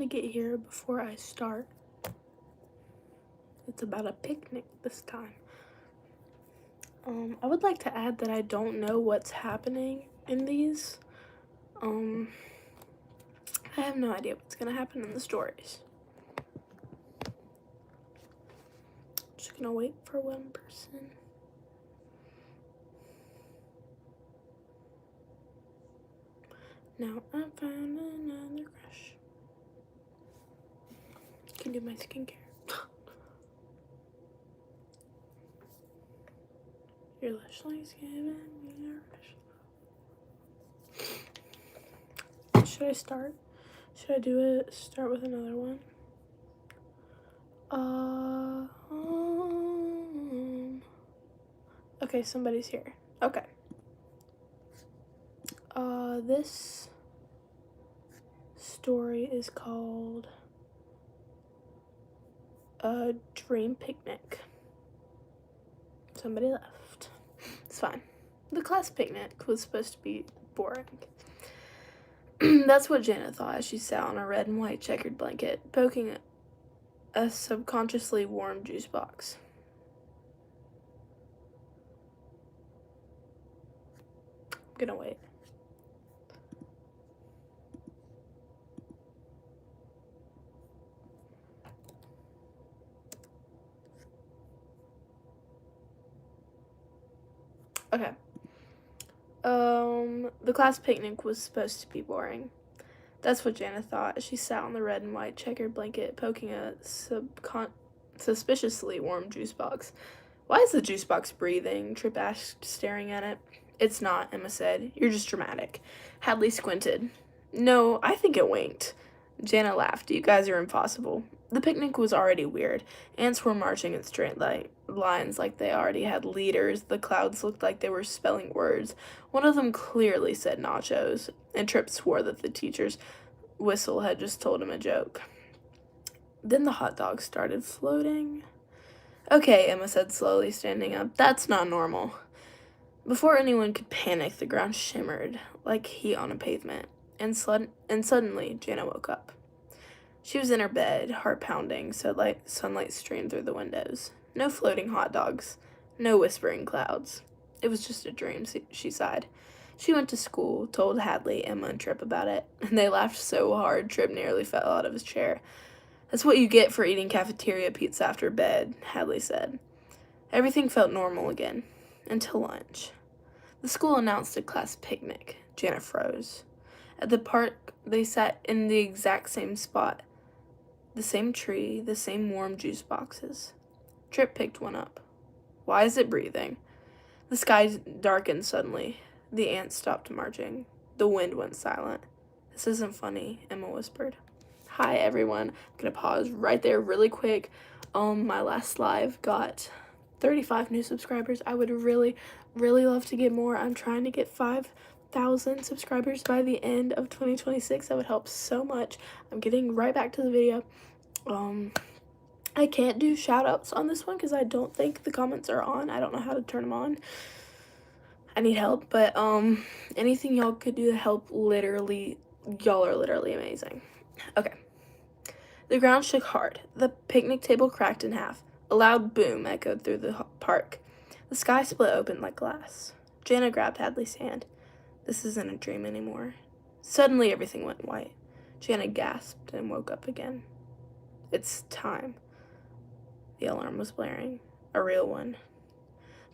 to get here before I start. It's about a picnic this time. I would like to add that I don't know what's happening in these. I have no idea what's gonna happen in the stories. Just gonna wait for one person. Now I found another crush. Can do my skincare. Your lash line's giving me a rush. Should I start? Should I do it? Start with another one? Okay, somebody's here. Okay. This story is called A Dream Picnic. Somebody left. It's fine. The class picnic was supposed to be boring. That's what Janna thought as she sat on a red and white checkered blanket, poking a subconsciously warm juice box. I'm gonna wait. Okay. The class picnic was supposed to be boring. That's what Janna thought as she sat on the red and white checkered blanket, poking a suspiciously warm juice box. Why is the juice box breathing? Trip asked, staring at it. It's not, Emma said. You're just dramatic. Hadley squinted. No, I think it winked. Janna laughed. You guys are impossible. The picnic was already weird. Ants were marching in straight lines like they already had leaders. The clouds looked like they were spelling words. One of them clearly said nachos, and Trip swore that the teacher's whistle had just told him a joke. Then the hot dogs started floating. Okay, Emma said slowly, standing up. That's not normal. Before anyone could panic, the ground shimmered like heat on a pavement, and suddenly Janna woke up. She was in her bed, heart pounding, so sunlight streamed through the windows. No floating hot dogs, no whispering clouds. It was just a dream, she sighed. She went to school, told Hadley, Emma, and Trip about it, and they laughed so hard Trip nearly fell out of his chair. That's what you get for eating cafeteria pizza after bed, Hadley said. Everything felt normal again, until lunch. The school announced a class picnic. Janna froze. At the park, they sat in the exact same spot. The same tree, the same warm juice boxes. Trip picked one up. Why is it breathing? The sky darkened suddenly. The ants stopped marching. The wind went silent. This isn't funny, Emma whispered. Hi, everyone. I'm going to pause right there really quick. My last live got 35 new subscribers. I would really love to get more. I'm trying to get 5,000 subscribers by the end of 2026. That would help so much. I'm getting right back to the video. I can't do shout outs on this one because I don't think the comments are on. I don't know how to turn them on. I need help, but anything y'all could do to help, literally, y'all are literally amazing. Okay. The ground shook hard. The picnic table cracked in half. A loud boom echoed through the park. The sky split open like glass. Janna grabbed Hadley's hand. This isn't a dream anymore. Suddenly everything went white. Janna gasped and woke up again. It's time. The alarm was blaring. A real one.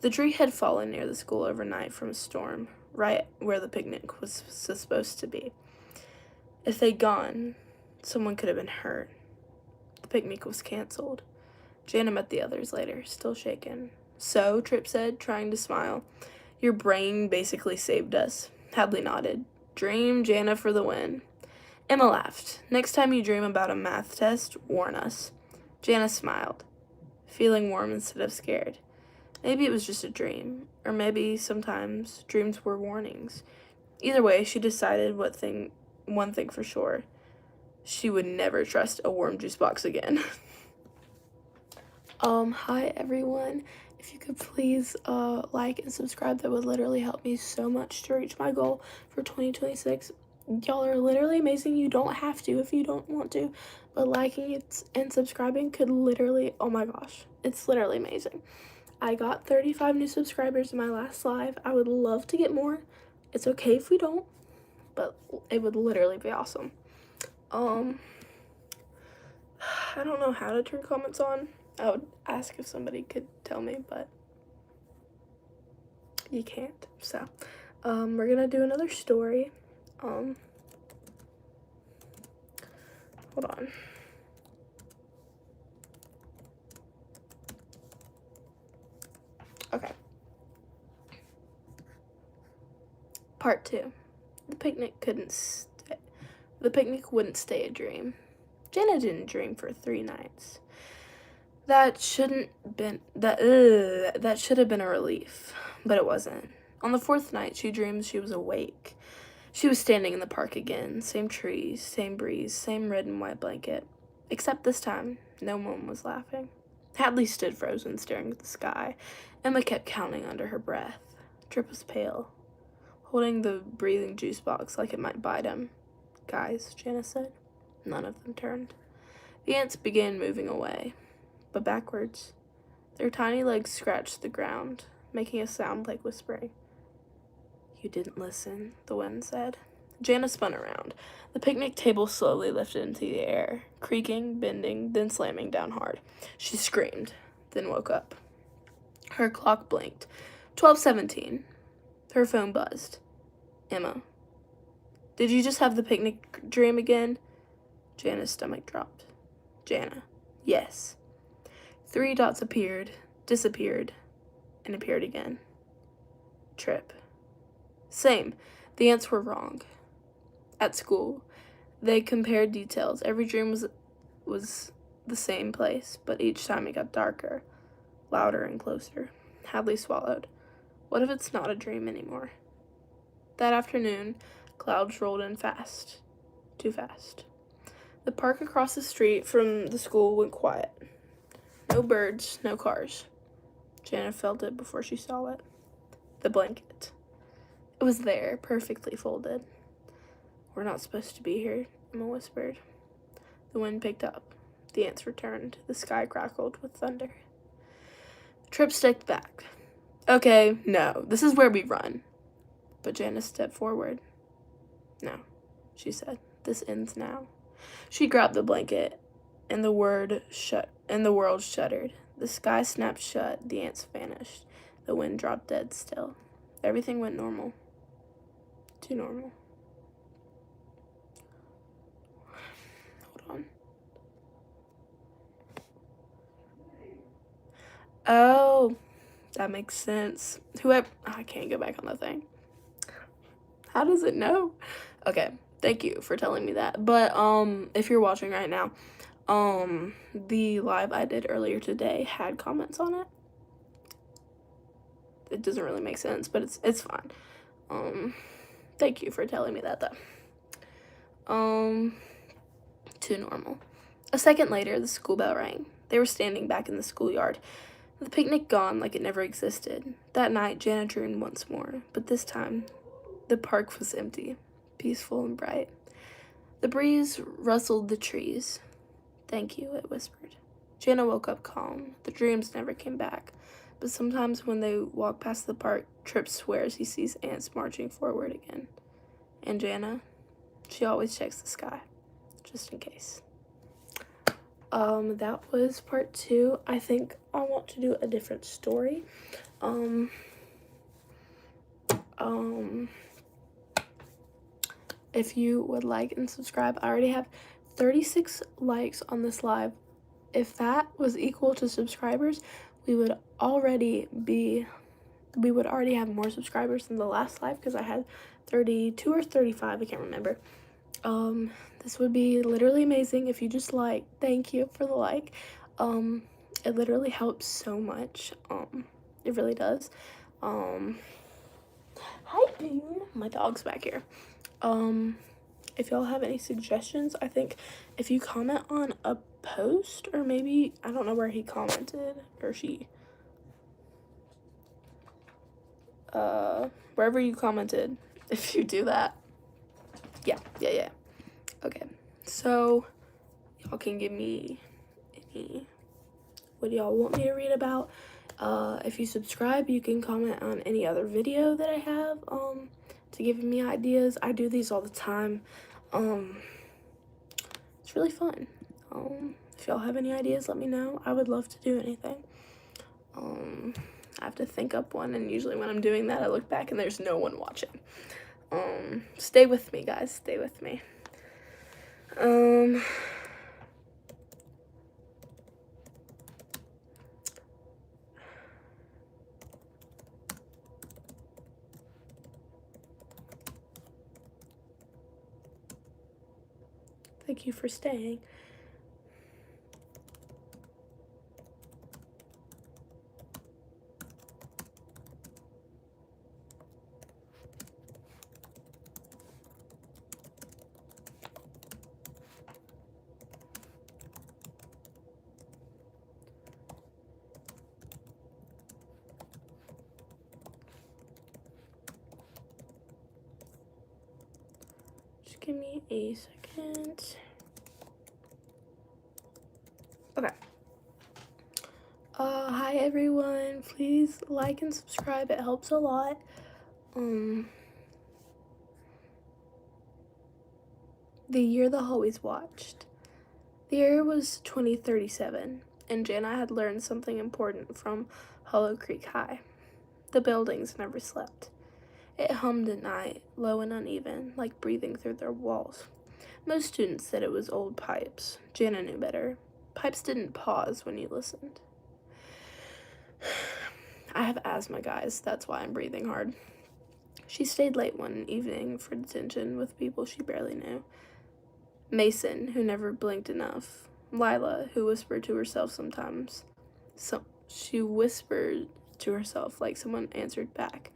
The tree had fallen near the school overnight from a storm, right where the picnic was supposed to be. If they'd gone, someone could have been hurt. The picnic was canceled. Janna met the others later, still shaken. So, Trip said, trying to smile, your brain basically saved us. Hadley nodded. Dream Janna for the win. Emma laughed. Next time you dream about a math test, warn us. Janna smiled, feeling warm instead of scared. Maybe it was just a dream, or maybe sometimes dreams were warnings. Either way, she decided one thing for sure. She would never trust a warm juice box again. Hi everyone. If you could please like and subscribe, that would literally help me so much to reach my goal for 2026. Y'all are literally amazing. You don't have to if you don't want to, but liking it and subscribing could literally, oh my gosh, it's literally amazing. I got 35 new subscribers in my last live. I would love to get more. It's okay if we don't, but it would literally be awesome. I don't know how to turn comments on. I would ask if somebody could tell me, but you can't. So, we're gonna do another story. Hold on. Okay. Part 2. The picnic wouldn't stay a dream. Janna didn't dream for 3 nights. That should have been a relief, but it wasn't. On the 4th night, she dreamed she was awake. She was standing in the park again. Same trees, same breeze, same red and white blanket. Except this time, no one was laughing. Hadley stood frozen, staring at the sky. Emma kept counting under her breath. Trip was pale, holding the breathing juice box like it might bite him. Guys, Janna said. None of them turned. The ants began moving away, but backwards. Their tiny legs scratched the ground, making a sound like whispering. You didn't listen, the wind said. Janna spun around. The picnic table slowly lifted into the air, creaking, bending, then slamming down hard. She screamed, then woke up. Her clock blinked. 12:17. Her phone buzzed. Emma. Did you just have the picnic dream again? Janna's stomach dropped. Janna. Yes. 3 dots appeared, disappeared, and appeared again. Trip. Same. The ants were wrong. At school, they compared details. Every dream was the same place, but each time it got darker, louder, and closer. Hadley swallowed. What if it's not a dream anymore? That afternoon, clouds rolled in fast. Too fast. The park across the street from the school went quiet. No birds, no cars. Janna felt it before she saw it. The blanket. It was there, perfectly folded. We're not supposed to be here, Emma whispered. The wind picked up. The ants returned. The sky crackled with thunder. Trip stepped back. Okay, no, this is where we run. But Janna stepped forward. No, she said. This ends now. She grabbed the blanket, and the world shuddered. The sky snapped shut. The ants vanished. The wind dropped dead still. Everything went normal. Too normal. Hold on. Oh, that makes sense. I can't go back on the thing. How does it know? Okay, thank you for telling me that. But if you're watching right now, the live I did earlier today had comments on it. It doesn't really make sense, but it's fine. Thank you for telling me that though. Too normal. A second later, the school bell rang. They were standing back in the schoolyard. The picnic gone like it never existed. That night, Janna dreamed once more, but this time, the park was empty, peaceful and bright. The breeze rustled the trees. Thank you, it whispered. Janna woke up calm. The dreams never came back, but sometimes when they walk past the park, Trip swears he sees ants marching forward again. And Janna, she always checks the sky, just in case. That was part 2. I think I want to do a different story. If you would like and subscribe, I already have 36 likes on this live. If that was equal to subscribers, we would already have more subscribers than the last live because I had 32 or 35, I can't remember. This would be literally amazing if you just like. Thank you for the like. It literally helps so much. It really does. Hi Bean. My dog's back here. If y'all have any suggestions, I think if you comment on a post, or maybe I don't know where he commented or she, wherever you commented, if you do that, Yeah. Okay, so y'all can give me any, what y'all want me to read about. If you subscribe, you can comment on any other video that I have, to give me ideas. I do these all the time. It's really fun. If y'all have any ideas, let me know. I would love to do anything. I have to think up one, and usually when I'm doing that, I look back and there's no one watching. Stay with me, guys. Stay with me. Thank you for staying. Just give me a second. Okay. Hi everyone. Please like and subscribe. It helps a lot. The year the hallways watched. The year was 2037, and Janna had learned something important from Hollow Creek High. The buildings never slept. It hummed at night, low and uneven, like breathing through their walls. Most students said it was old pipes. Janna knew better. Pipes didn't pause when you listened. I have asthma, guys. That's why I'm breathing hard. She stayed late one evening for detention with people she barely knew. Mason, who never blinked enough. Lila, who whispered to herself sometimes. She whispered to herself like someone answered back.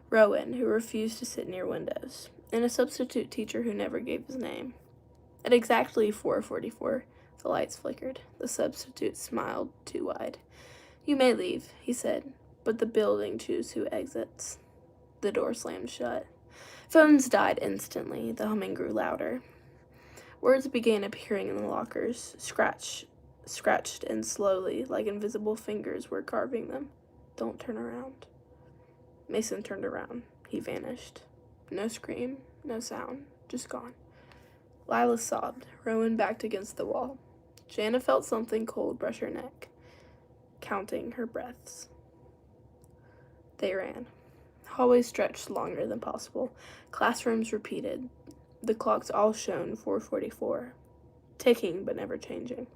Rowan, who refused to sit near windows. And a substitute teacher who never gave his name. At exactly 4:44, the lights flickered. The substitute smiled too wide. "You may leave," he said, "but the building chooses who exits." The door slammed shut. Phones died instantly. The humming grew louder. Words began appearing in the lockers, scratched and slowly, like invisible fingers were carving them. "Don't turn around." Mason turned around. He vanished. No scream, no sound, just gone. Lila sobbed. Rowan backed against the wall. Janna felt something cold brush her neck, counting her breaths. They ran. Hallways stretched longer than possible. Classrooms repeated. The clocks all shone 4:44, ticking but never changing.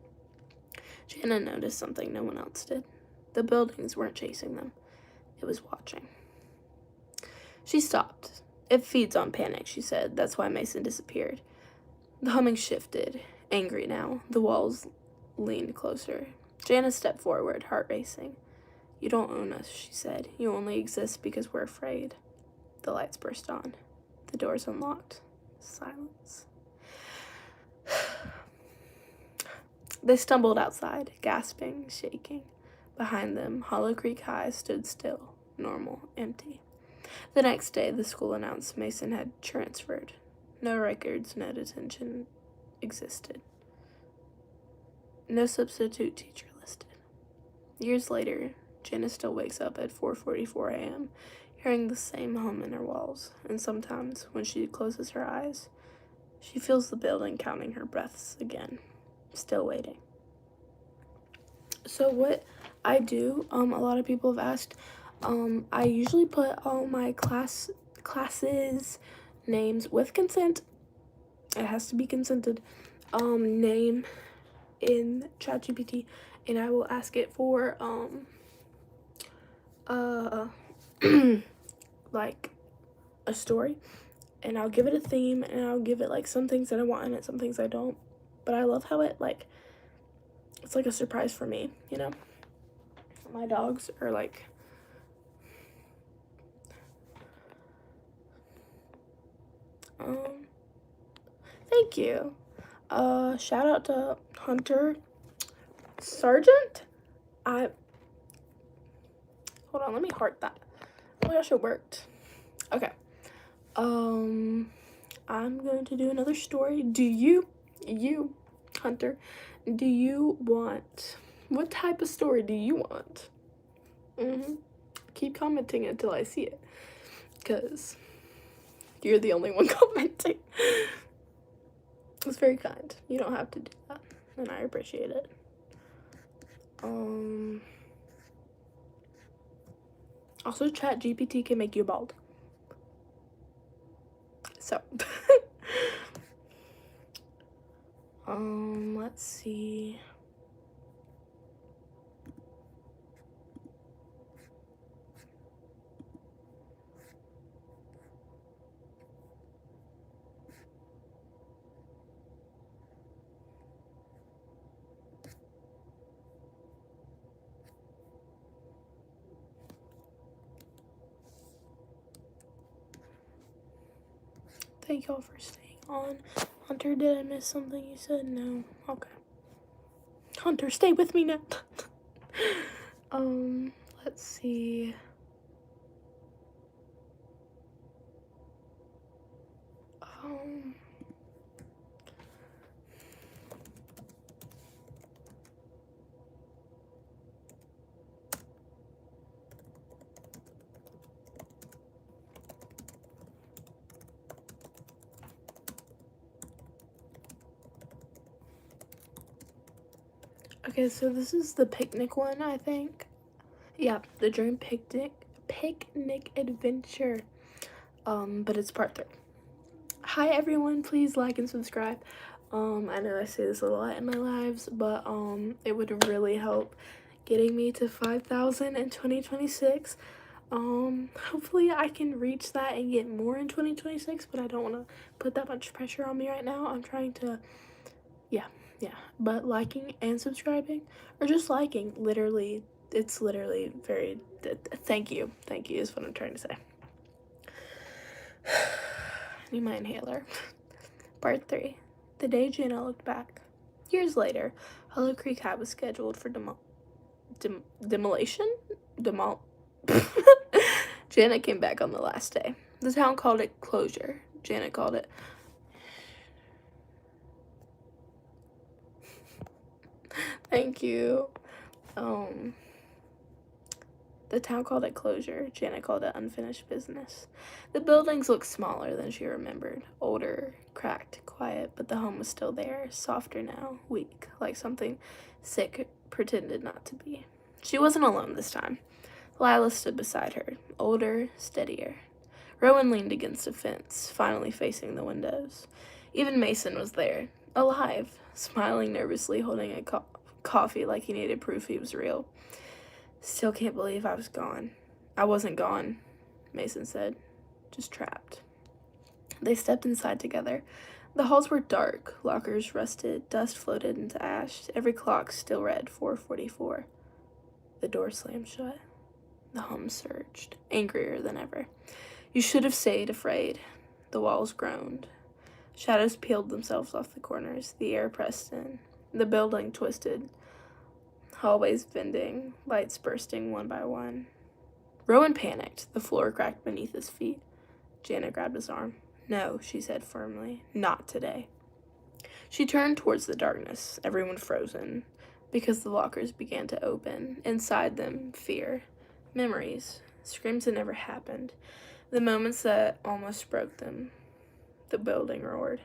Janna noticed something no one else did. The buildings weren't chasing them. It was watching. She stopped. "It feeds on panic," she said. "That's why Mason disappeared." The humming shifted. Angry now, the walls leaned closer. Janna stepped forward, heart racing. "You don't own us," she said. "You only exist because we're afraid." The lights burst on. The doors unlocked. Silence. They stumbled outside, gasping, shaking. Behind them, Hollow Creek High stood still, normal, empty. The next day, the school announced Mason had transferred. No records, no detention existed. No substitute teacher listed. Years later, Janna still wakes up at 4:44 a.m., hearing the same hum in her walls, and sometimes, when she closes her eyes, she feels the building counting her breaths again, still waiting. So what I do, a lot of people have asked, I usually put all my classes names with consent. It has to be consented. Name in ChatGPT, and I will ask it for like a story, and I'll give it a theme, and I'll give it like some things that I want in it, some things I don't. But I love how it like, it's like a surprise for me, you know. My dogs are like, thank you. Shout out to Hunter Sargent. Hold on, let me heart that. Oh my gosh, it worked. Okay. I'm going to do another story. Do you, Hunter, do you want, what type of story do you want? Keep commenting until I see it, because you're the only one commenting. It's very kind. You don't have to do that, and I appreciate it. Also, ChatGPT can make you bald. So, let's see. Thank y'all for staying on. Hunter, did I miss something you said? No. Okay. Hunter, stay with me now. Let's see. Okay, so this is the picnic one, I think. Yeah, the dream picnic adventure. But it's part 3. Hi everyone, please like and subscribe. I know I say this a lot in my lives, but it would really help getting me to 5,000 in 2026. Hopefully I can reach that and get more in 2026, but I don't want to put that much pressure on me right now. I'm trying to, yeah, but liking and subscribing, or just liking, literally, it's literally very, thank you is what I'm trying to say. Need my inhaler. Part 3. The day Janna looked back. Years later, Hollow Creek High was scheduled for demolition? Janna came back on the last day. The town called it closure. Janna called it thank you. The town called it closure. Janna called it unfinished business. The buildings looked smaller than she remembered. Older, cracked, quiet, but the home was still there. Softer now, weak, like something sick pretended not to be. She wasn't alone this time. Lila stood beside her, older, steadier. Rowan leaned against a fence, finally facing the windows. Even Mason was there, alive, smiling nervously, holding a coffee like he needed proof he was real. Still can't believe I was gone. I wasn't gone, Mason said, just trapped. They stepped inside together. The halls were dark, lockers rusted, dust floated into ash, every clock still read 4:44. The door slammed shut. The hum surged, angrier than ever. You should have stayed afraid. The walls groaned. Shadows peeled themselves off the corners. The air pressed in. The building twisted. Hallways bending, lights bursting one by one. Rowan panicked. The floor cracked beneath his feet. Janna grabbed his arm. No, she said firmly. Not today. She turned towards the darkness, everyone frozen, because the lockers began to open. Inside them, fear. Memories. Screams that never happened. The moments that almost broke them. The building roared.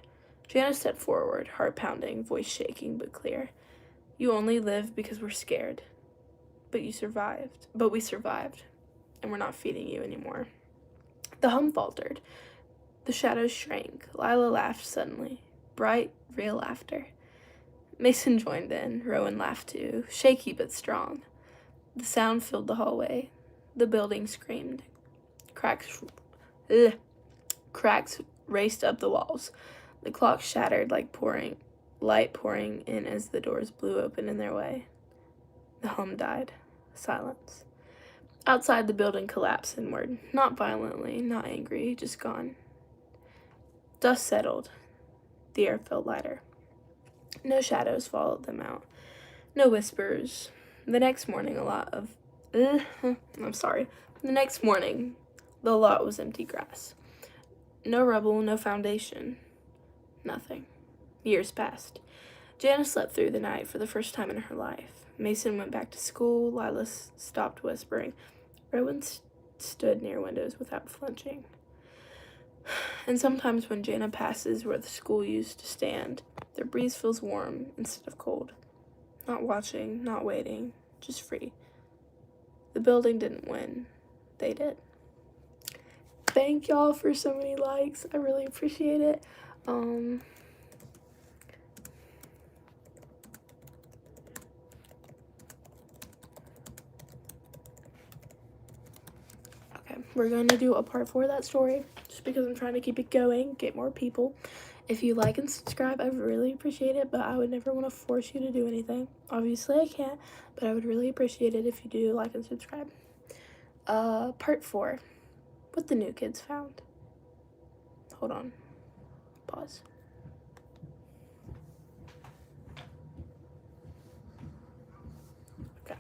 Janna stepped forward, heart pounding, voice shaking but clear. You only live because we're scared. But you survived. But we survived. And we're not feeding you anymore. The hum faltered. The shadows shrank. Lila laughed suddenly. Bright, real laughter. Mason joined in. Rowan laughed too. Shaky but strong. The sound filled the hallway. The building screamed. Cracks raced up the walls. The clock shattered like light pouring in as the doors blew open in their way. The hum died. Silence. Outside, the building collapsed inward. Not violently, not angry, just gone. Dust settled. The air felt lighter. No shadows followed them out. No whispers. The next morning, The next morning, the lot was empty grass. No rubble, no foundation. Nothing. Years passed. Janna slept through the night for the first time in her life. Mason went back to school. Lila stopped whispering. Rowan stood near windows without flinching. And sometimes when Janna passes where the school used to stand, their breeze feels warm instead of cold. Not watching, not waiting, just free. The building didn't win. They did. Thank y'all for so many likes. I really appreciate it. Okay, we're going to do a part 4 of that story just because I'm trying to keep it going, get more people. If you like and subscribe, I would really appreciate it, but I would never want to force you to do anything. Obviously, I can't, but I would really appreciate it if you do like and subscribe. Part 4. What the new kids found. Hold on. Pause. Okay.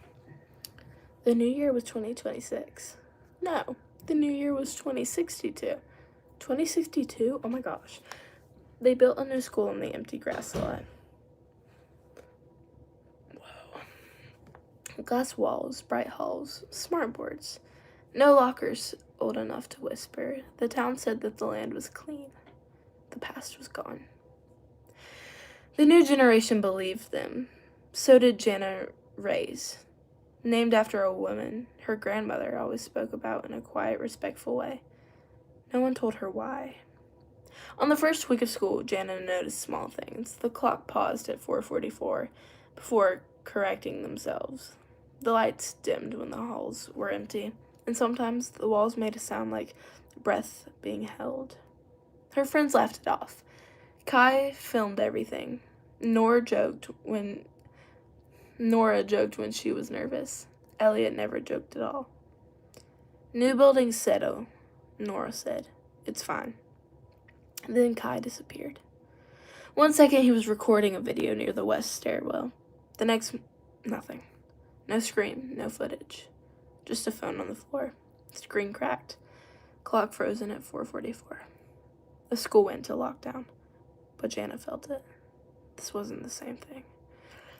The new year was 2026. No, the new year was 2062. 2062? Oh my gosh. They built a new school on the empty grass lot. Whoa. Glass walls, bright halls, smart boards. No lockers old enough to whisper. The town said that the land was clean. The past was gone. The new generation believed them. So did Janna Ray's, named after a woman her grandmother always spoke about in a quiet, respectful way. No one told her why. On the first week of school, Janna noticed small things. The clock paused at 4:44 before correcting themselves. The lights dimmed when the halls were empty, and sometimes the walls made a sound like breath being held. Her friends laughed it off. Kai filmed everything. Nora joked when she was nervous. Elliot never joked at all. New buildings settle, Nora said. It's fine. Then Kai disappeared. 1 second he was recording a video near the west stairwell. The next, nothing. No scream, no footage. Just a phone on the floor. Screen cracked. Clock frozen at 4:44. The school went into lockdown, but Janna felt it. This wasn't the same thing.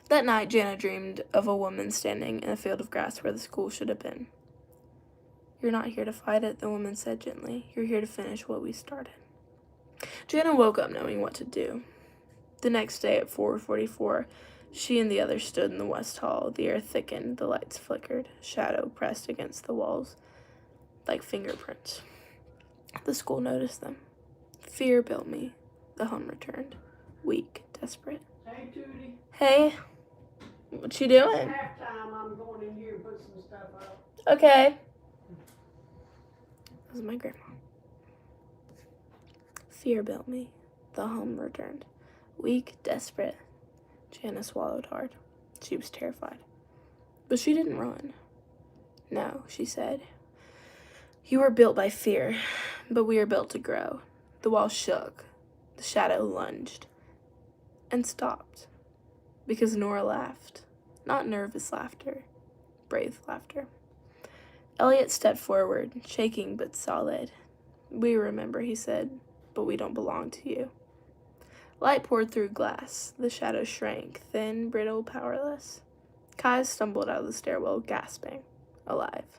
That night, Janna dreamed of a woman standing in a field of grass where the school should have been. You're not here to fight it, the woman said gently. You're here to finish what we started. Janna woke up knowing what to do. The next day at 4:44, she and the others stood in the west hall. The air thickened, the lights flickered, shadow pressed against the walls like fingerprints. The school noticed them. Fear built me. The hum returned. Weak, desperate. Hey, Judy. Hey, what you doing? Halftime, I'm going in here and put some stuff up. Okay. This is my grandma. Fear built me. The hum returned. Weak, desperate. Janna swallowed hard. She was terrified. But she didn't run. No, she said. You were built by fear, but we are built to grow. The wall shook. The shadow lunged. And stopped. Because Nora laughed. Not nervous laughter. Brave laughter. Elliot stepped forward, shaking but solid. We remember, he said, but we don't belong to you. Light poured through glass. The shadow shrank, thin, brittle, powerless. Kai stumbled out of the stairwell, gasping, alive.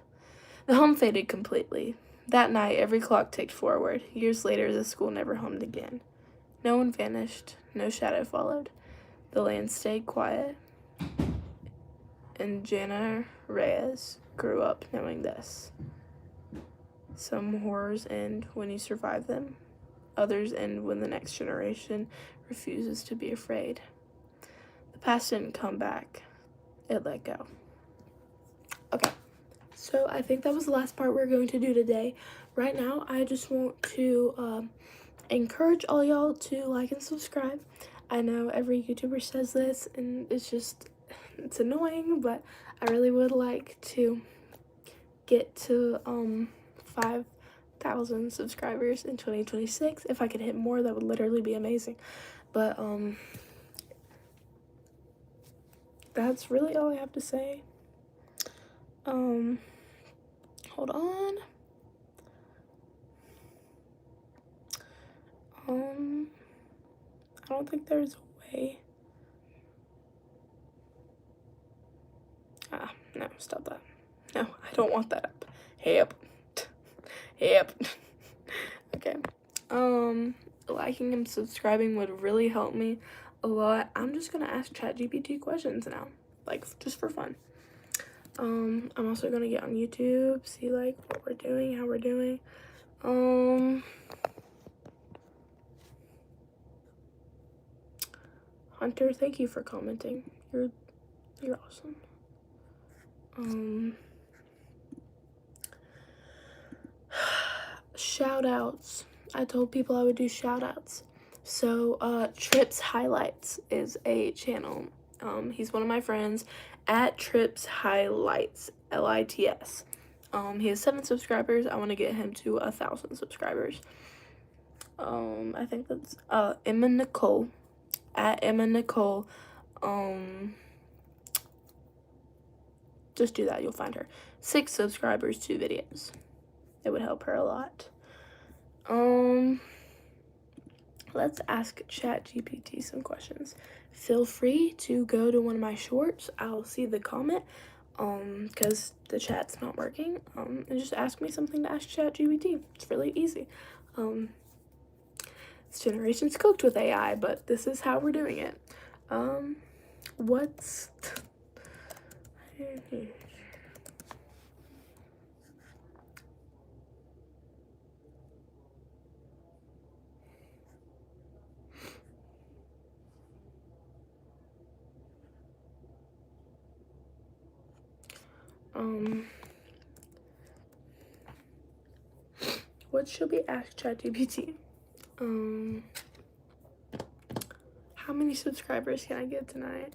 The hum faded completely. That night, every clock ticked forward. Years later, the school never hummed again. No one vanished. No shadow followed. The land stayed quiet. And Janna Reyes grew up knowing this. Some horrors end when you survive them. Others end when the next generation refuses to be afraid. The past didn't come back. It let go. Okay, so I think that was the last part we're going to do today. Right now, I just want to encourage all y'all to like and subscribe. I know every YouTuber says this, and it's annoying, but I really would like to get to 5,000 subscribers in 2026. If I could hit more, that would literally be amazing. But that's really all I have to say. Hold on. I don't think there's a way. No, stop that. No, I don't want that up. Hey up. Hey up. Okay. Liking and subscribing would really help me a lot. I'm just gonna ask ChatGPT questions now, like just for fun. I'm also gonna get on YouTube, see like what we're doing, how we're doing. Hunter, thank you for commenting. You're awesome. Shout outs. I told people I would do shout outs. So Trips Highlights is a channel. He's one of my friends at Trips Highlights, LITS. He has 7 subscribers. I want to get him to 1,000 subscribers. I think that's Emma Nicole, at Emma Nicole. Just do that, you'll find her. 6 subscribers, 2 videos. It would help her a lot. Let's ask ChatGPT some questions. Feel free to go to one of my shorts. I'll see the comment, because the chat's not working. And just ask me something to ask ChatGPT. It's really easy. This generation's cooked with AI, but this is how we're doing it. What's what should we ask ChatGPT? How many subscribers can I get tonight?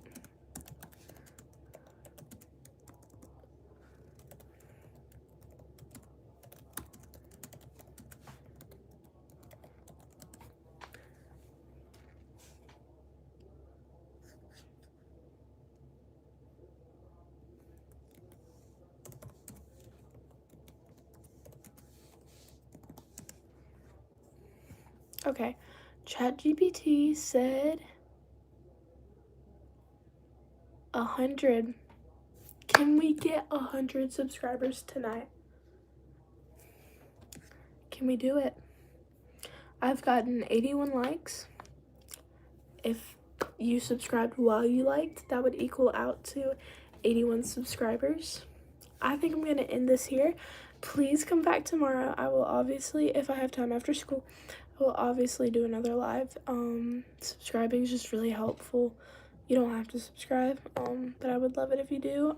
Okay, ChatGPT said 100. Can we get 100 subscribers tonight? Can we do it? I've gotten 81 likes. If you subscribed while you liked, that would equal out to 81 subscribers. I think I'm gonna end this here. Please come back tomorrow. I will obviously, if I have time after school, I will obviously do another live. Subscribing is just really helpful. You don't have to subscribe, but I would love it if you do.